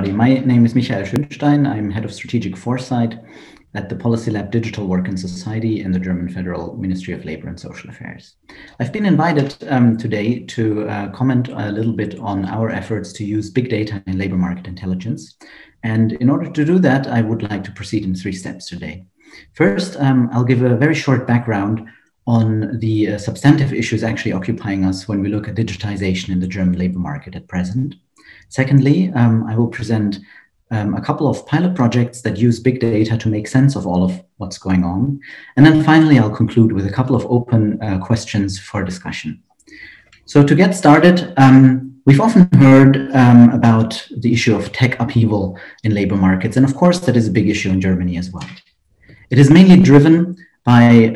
everybody. My name is Schönstein. I'm head of strategic foresight at the Policy Lab Digital Work and Society in the German Federal Ministry of Labor and Social Affairs. I've been invited today to comment a little bit on our efforts to use big data in labor market intelligence. And in order to do that, I would like to proceed in 3 steps today. First, I'll give a very short background on the substantive issues actually occupying us when we look at digitization in the German labor market at present. Secondly, I will present a couple of pilot projects that use big data to make sense of all of what's going on. And then finally, I'll conclude with a couple of open questions for discussion. So to get started, we've often heard about the issue of tech upheaval in labor markets. And of course, that is a big issue in Germany as well. It is mainly driven by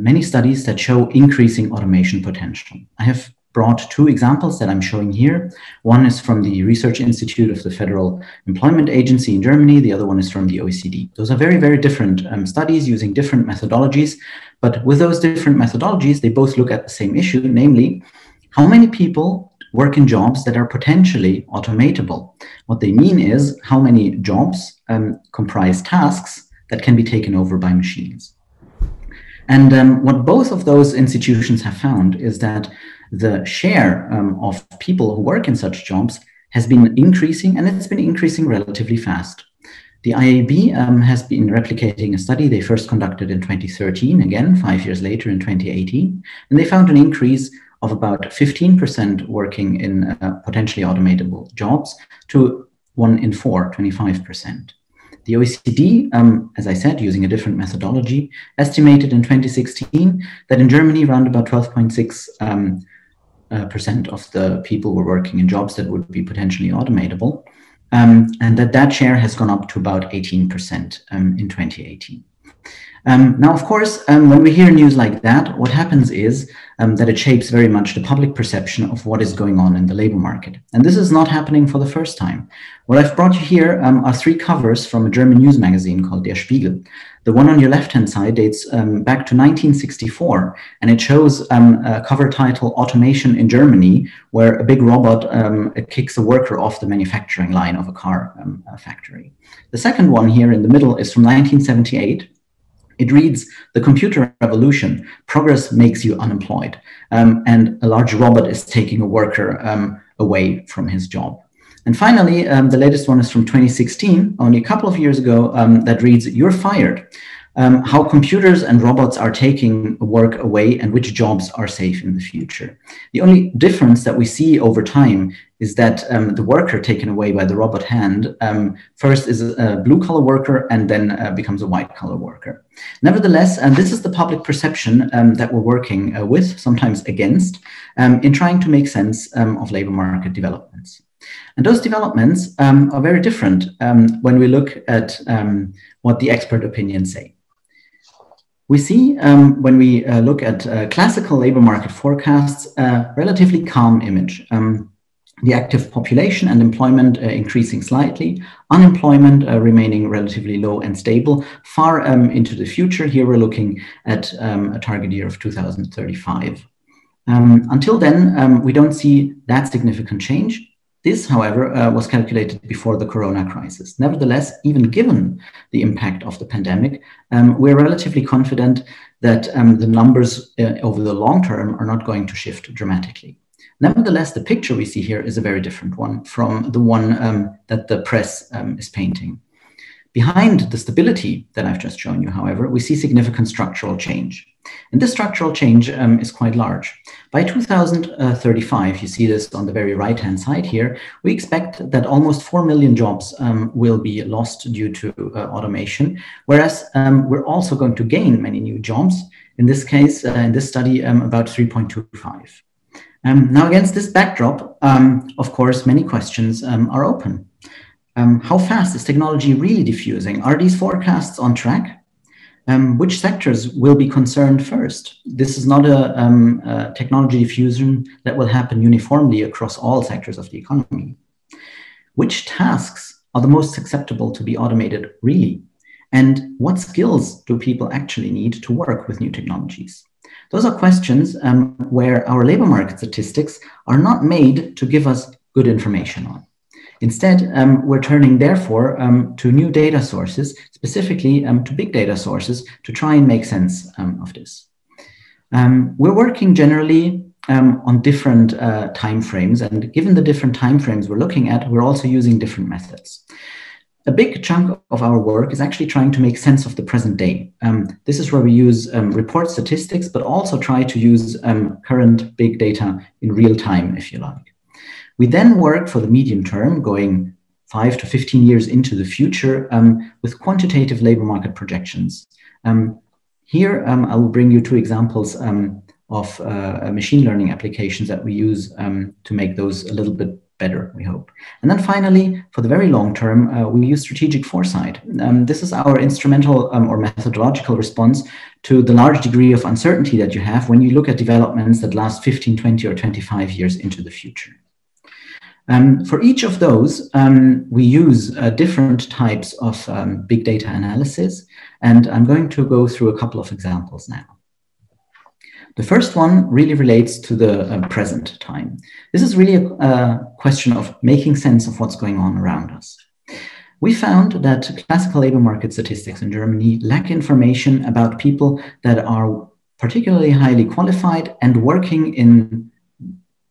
many studies that show increasing automation potential. I have brought 2 examples that I'm showing here. One is from the Research Institute of the Federal Employment Agency in Germany. The other one is from the OECD. Those are very, very different studies using different methodologies. But with those different methodologies, they both look at the same issue, namely, how many people work in jobs that are potentially automatable? What they mean is how many jobs comprise tasks that can be taken over by machines. And what both of those institutions have found is that the share of people who work in such jobs has been increasing, and it's been increasing relatively fast. The IAB has been replicating a study they first conducted in 2013, again, 5 years later in 2018, and they found an increase of about 15% working in potentially automatable jobs to 1 in 4, 25%. The OECD, as I said, using a different methodology, estimated in 2016 that in Germany, around about 12.6% of the people were working in jobs that would be potentially automatable, and that share has gone up to about 18% in 2018. Now, of course, when we hear news like that, what happens is that it shapes very much the public perception of what is going on in the labor market. And this is not happening for the first time. What I've brought you here are 3 covers from a German news magazine called Der Spiegel. The one on your left-hand side dates back to 1964, and it shows a cover title, Automation in Germany, where a big robot kicks a worker off the manufacturing line of a car factory. The second one here in the middle is from 1978. It reads, "The computer revolution, progress makes you unemployed." And a large robot is taking a worker away from his job. And finally, the latest one is from 2016, only a couple of years ago, that reads, "You're fired. How computers and robots are taking work away and which jobs are safe in the future." The only difference that we see over time is that the worker taken away by the robot hand first is a blue-collar worker and then becomes a white-collar worker. Nevertheless, this is the public perception that we're working with, sometimes against, in trying to make sense of labor market developments. And those developments are very different when we look at what the expert opinions say. We see, when we look at classical labor market forecasts, a relatively calm image. The active population and employment increasing slightly, unemployment remaining relatively low and stable, far into the future. Here we're looking at a target year of 2035. Until then, we don't see that significant change. This, however, was calculated before the corona crisis. Nevertheless, even given the impact of the pandemic, we're relatively confident that the numbers over the long term are not going to shift dramatically. Nevertheless, the picture we see here is a very different one from the one that the press is painting. Behind the stability that I've just shown you, however, we see significant structural change. And this structural change is quite large. By 2035, you see this on the very right-hand side here, we expect that almost 4 million jobs will be lost due to automation, whereas we're also going to gain many new jobs. In this case, in this study, about 3.25. Now, against this backdrop, of course, many questions are open. How fast is technology really diffusing? Are these forecasts on track? Which sectors will be concerned first? This is not a technology diffusion that will happen uniformly across all sectors of the economy. Which tasks are the most acceptable to be automated really? And what skills do people actually need to work with new technologies? Those are questions where our labor market statistics are not made to give us good information on. Instead, we're turning, therefore, to new data sources, specifically to big data sources, to try and make sense of this. We're working generally on different timeframes, and given the different timeframes we're looking at, we're also using different methods. A big chunk of our work is actually trying to make sense of the present day. This is where we use report statistics, but also try to use current big data in real time, if you like. We then work for the medium term, going 5 to 15 years into the future, with quantitative labor market projections. Here, I will bring you two examples of machine learning applications that we use to make those a little bit better, we hope. And then finally, for the very long term, we use strategic foresight. This is our instrumental or methodological response to the large degree of uncertainty that you have when you look at developments that last 15, 20, or 25 years into the future. For each of those, we use different types of big data analysis, and I'm going to go through a couple of examples now. The first one really relates to the present time. This is really a question of making sense of what's going on around us. We found that classical labor market statistics in Germany lack information about people that are particularly highly qualified and working in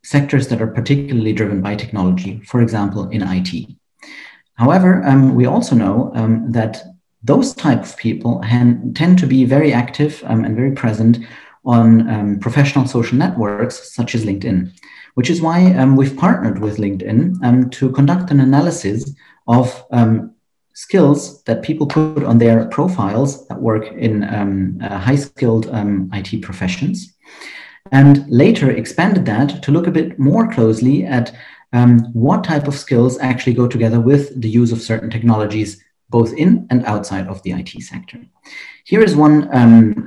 sectors that are particularly driven by technology, for example, in IT. However, we also know that those type of people tend to be very active and very present on professional social networks such as LinkedIn, which is why we've partnered with LinkedIn to conduct an analysis of skills that people put on their profiles that work in high-skilled IT professions, and later expanded that to look a bit more closely at what type of skills actually go together with the use of certain technologies, both in and outside of the IT sector. Here is one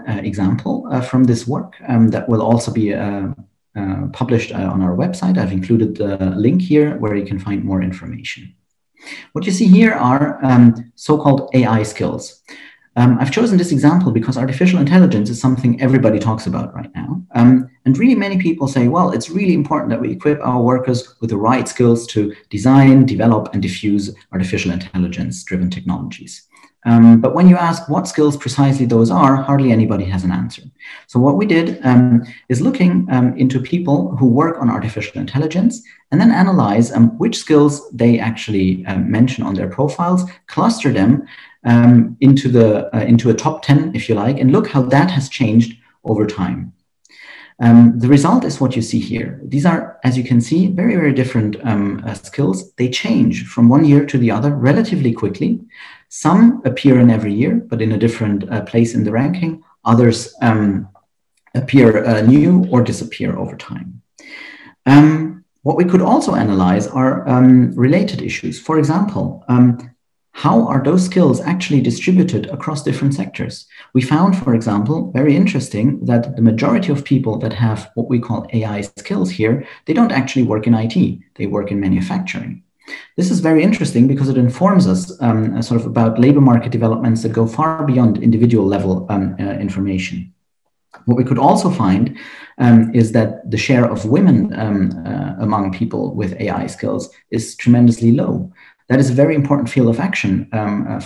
example from this work that will also be published on our website. I've included the link here where you can find more information. What you see here are so-called AI skills. I've chosen this example because artificial intelligence is something everybody talks about right now. And really many people say, well, it's really important that we equip our workers with the right skills to design, develop, and diffuse artificial intelligence-driven technologies. But when you ask what skills precisely those are, hardly anybody has an answer. So what we did is looking into people who work on artificial intelligence and then analyze which skills they actually mention on their profiles, cluster them into a top 10, if you like, and look how that has changed over time. The result is what you see here. These are, as you can see, very, very different skills. They change from one year to the other relatively quickly. Some appear in every year, but in a different place in the ranking. Others appear new or disappear over time. What we could also analyze are related issues. For example, how are those skills actually distributed across different sectors? We found, for example, very interesting that the majority of people that have what we call AI skills here, they don't actually work in IT, they work in manufacturing. This is very interesting because it informs us sort of about labor market developments that go far beyond individual level information. What we could also find is that the share of women among people with AI skills is tremendously low. That is a very important field of action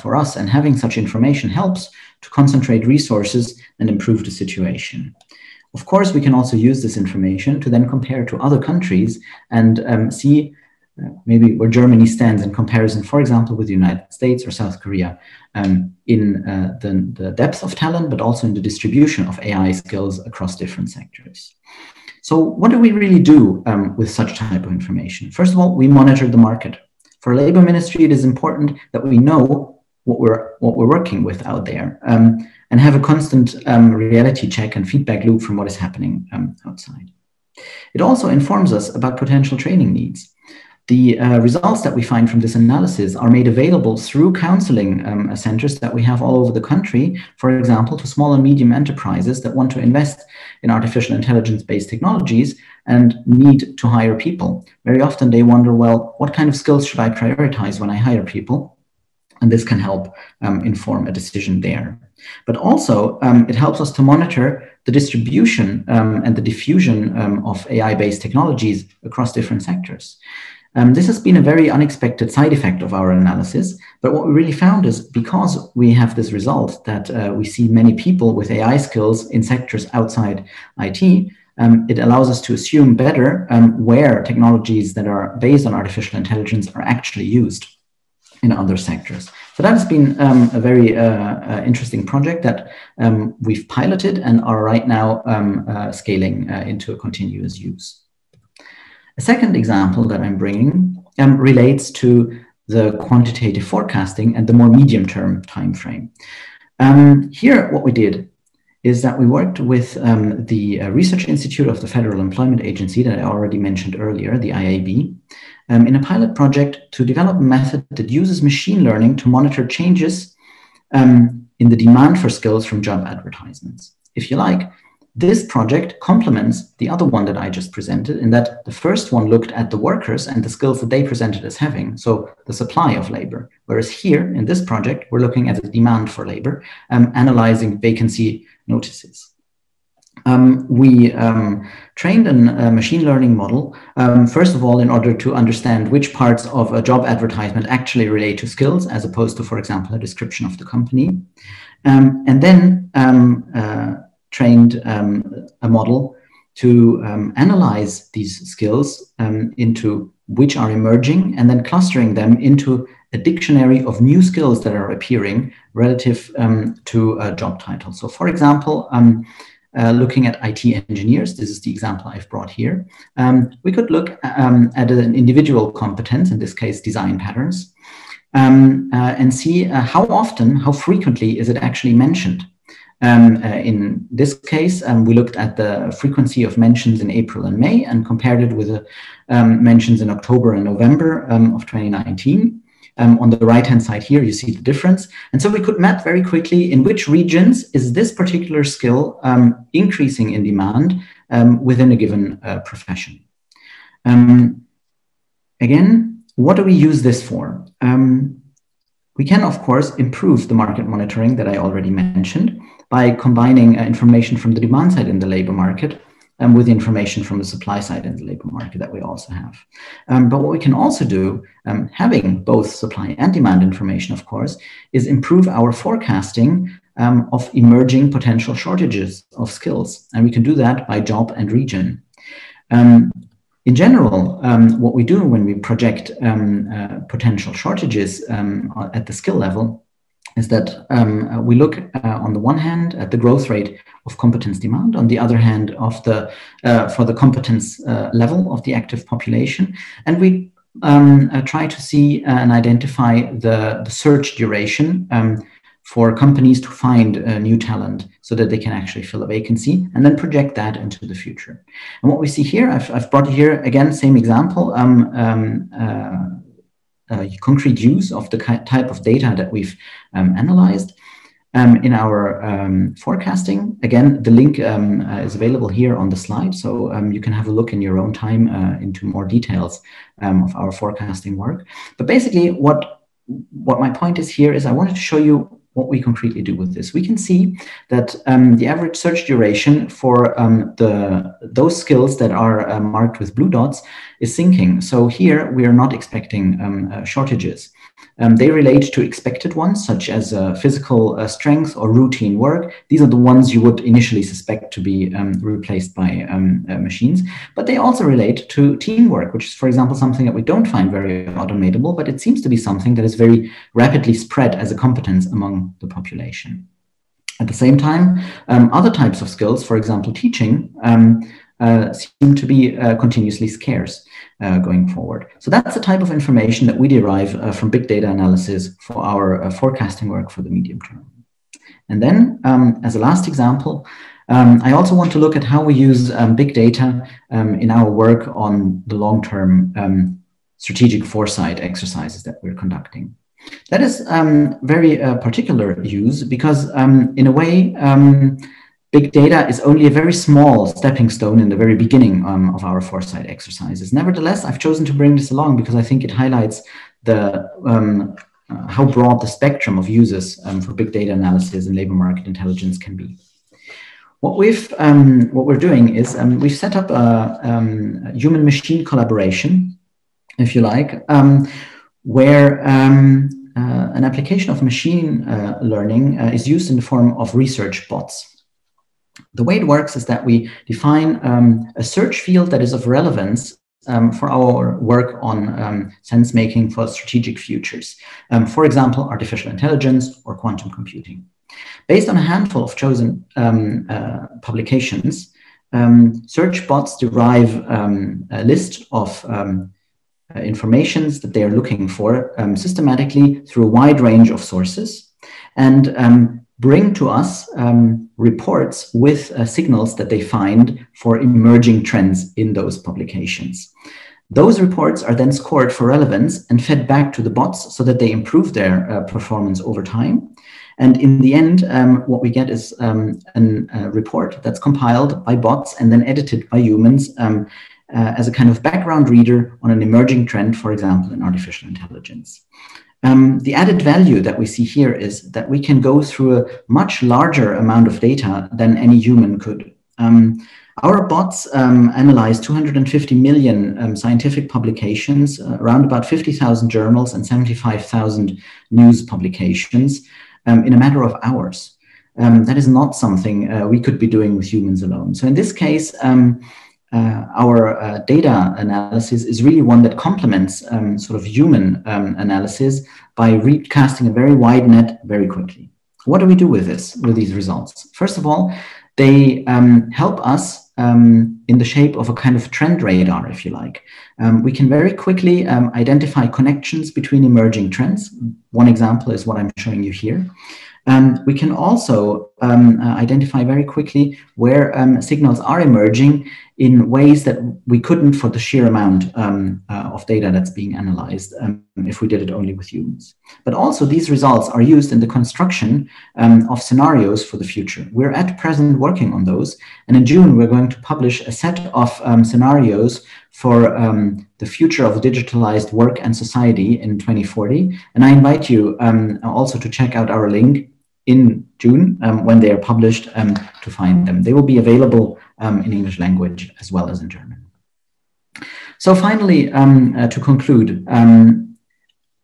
for us, and having such information helps to concentrate resources and improve the situation. Of course, we can also use this information to then compare to other countries and see maybe where Germany stands in comparison, for example, with the United States or South Korea in the depth of talent, but also in the distribution of AI skills across different sectors. So what do we really do with such type of information? First of all, we monitor the market. For Labor Ministry, it is important that we know what we're working with out there and have a constant reality check and feedback loop from what is happening outside. It also informs us about potential training needs. The results that we find from this analysis are made available through counseling centers that we have all over the country, for example, to small and medium enterprises that want to invest in artificial intelligence-based technologies and need to hire people. Very often they wonder, well, what kind of skills should I prioritize when I hire people? And this can help inform a decision there. But also, it helps us to monitor the distribution and the diffusion of AI-based technologies across different sectors. This has been a very unexpected side effect of our analysis, but what we really found is because we have this result that we see many people with AI skills in sectors outside IT, it allows us to assume better where technologies that are based on artificial intelligence are actually used in other sectors. So that has been a very interesting project that we've piloted and are right now scaling into a continuous use. A second example that I'm bringing relates to the quantitative forecasting and the more medium-term time frame. Here, what we did is that we worked with the Research Institute of the Federal Employment Agency that I already mentioned earlier, the IAB, in a pilot project to develop a method that uses machine learning to monitor changes in the demand for skills from job advertisements. If you like, this project complements the other one that I just presented in that the first one looked at the workers and the skills that they presented as having, so the supply of labor. Whereas here in this project, we're looking at the demand for labor, analyzing vacancy notices. We trained a machine learning model, first of all, in order to understand which parts of a job advertisement actually relate to skills, as opposed to, for example, a description of the company. And then trained a model to analyze these skills into which are emerging and then clustering them into a dictionary of new skills that are appearing relative to a job title. So for example, looking at IT engineers, this is the example I've brought here, we could look at an individual competence, in this case, design patterns, and see how often, how frequently is it actually mentioned. In this case, we looked at the frequency of mentions in April and May and compared it with the mentions in October and November of 2019. On the right-hand side here, you see the difference. And so we could map very quickly in which regions is this particular skill increasing in demand within a given profession. Again, what do we use this for? We can, of course, improve the market monitoring that I already mentioned by combining information from the demand side in the labor market with information from the supply side in the labor market that we also have. But what we can also do, having both supply and demand information, of course, is improve our forecasting of emerging potential shortages of skills. And we can do that by job and region. In general, what we do when we project potential shortages at the skill level is that we look on the one hand at the growth rate of competence demand, on the other hand of the for the competence level of the active population, and we try to see and identify the search duration for companies to find new talent so that they can actually fill a vacancy and then project that into the future. And what we see here, I've brought here again, same example, concrete use of the type of data that we've analyzed in our forecasting. Again, the link is available here on the slide, so you can have a look in your own time into more details of our forecasting work. But basically, what my point is here is I wanted to show you what we concretely do with this. We can see that the average search duration for those skills that are marked with blue dots is sinking. So here we are not expecting shortages. They relate to expected ones, such as physical strength or routine work. These are the ones you would initially suspect to be replaced by machines. But they also relate to teamwork, which is, for example, something that we don't find very automatable, but it seems to be something that is very rapidly spread as a competence among the population. At the same time, other types of skills, for example, teaching, seem to be continuously scarce going forward. So that's the type of information that we derive from big data analysis for our forecasting work for the medium term. And then, as a last example, I also want to look at how we use big data in our work on the long-term strategic foresight exercises that we're conducting. That is very particular use because, in a way, big data is only a very small stepping stone in the very beginning of our foresight exercises. Nevertheless, I've chosen to bring this along because I think it highlights the how broad the spectrum of uses for big data analysis and labor market intelligence can be. What we're doing is we've set up a human-machine collaboration if you like, where an application of machine learning is used in the form of research bots. The way it works is that we define a search field that is of relevance for our work on sense making for strategic futures. For example, artificial intelligence or quantum computing. Based on a handful of chosen publications, search bots derive a list of informations that they are looking for systematically through a wide range of sources, and bring to us reports with signals that they find for emerging trends in those publications. Those reports are then scored for relevance and fed back to the bots so that they improve their performance over time. And in the end, what we get is a report that's compiled by bots and then edited by humans as a kind of background reader on an emerging trend, for example, in artificial intelligence. The added value that we see here is that we can go through a much larger amount of data than any human could. Our bots analyze 250 million scientific publications, around about 50,000 journals and 75,000 news publications in a matter of hours. That is not something we could be doing with humans alone. So in this case, our data analysis is really one that complements sort of human analysis by recasting a very wide net very quickly. What do we do with these results? First of all, they help us in the shape of a kind of trend radar, if you like. We can very quickly identify connections between emerging trends. One example is what I'm showing you here. We can also identify very quickly where signals are emerging in ways that we couldn't for the sheer amount of data that's being analyzed if we did it only with humans. But also these results are used in the construction of scenarios for the future. We're at present working on those, and in June we're going to publish a set of scenarios for the future of digitalized work and society in 2040. And I invite you also to check out our link in June when they are published to find them. They will be available in English language as well as in German. So finally, to conclude,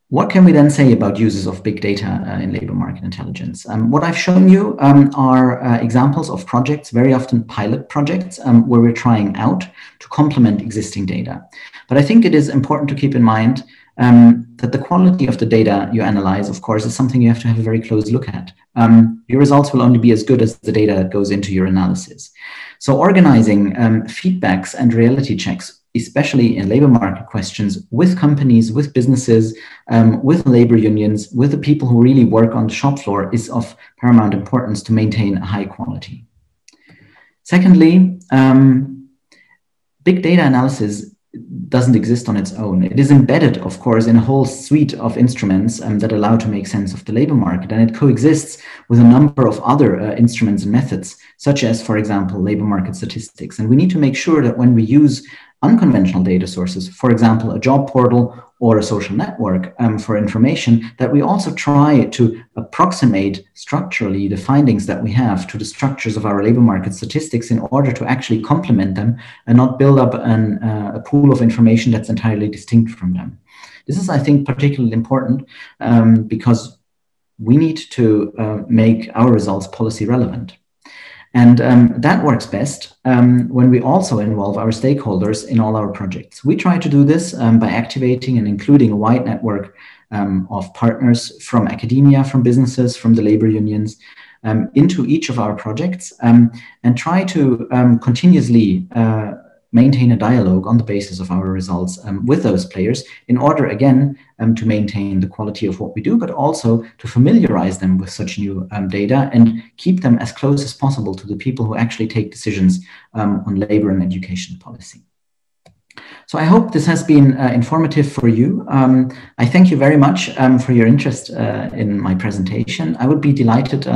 what can we then say about uses of big data in labor market intelligence? What I've shown you are examples of projects, very often pilot projects, where we're trying out to complement existing data. But I think it is important to keep in mind that the quality of the data you analyze, of course, is something you have to have a very close look at. Your results will only be as good as the data that goes into your analysis. So organizing feedbacks and reality checks, especially in labor market questions, with companies, with businesses, with labor unions, with the people who really work on the shop floor, is of paramount importance to maintain a high quality. Secondly, big data analysis doesn't exist on its own. It is embedded, of course, in a whole suite of instruments that allow to make sense of the labor market, and it coexists with a number of other instruments and methods, such as, for example, labor market statistics. And we need to make sure that when we use unconventional data sources, for example, a job portal or a social network for information, that we also try to approximate structurally the findings that we have to the structures of our labor market statistics in order to actually complement them and not build up a pool of information that's entirely distinct from them. This is, I think, particularly important because we need to make our results policy relevant. And that works best when we also involve our stakeholders in all our projects. We try to do this by activating and including a wide network of partners from academia, from businesses, from the labor unions into each of our projects and try to continuously maintain a dialogue on the basis of our results with those players in order, again, to maintain the quality of what we do, but also to familiarize them with such new data and keep them as close as possible to the people who actually take decisions on labor and education policy. So I hope this has been informative for you. I thank you very much for your interest in my presentation. I would be delighted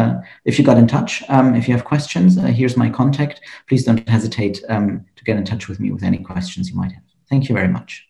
if you got in touch. If you have questions, here's my contact. Please don't hesitate to get in touch with me with any questions you might have. Thank you very much.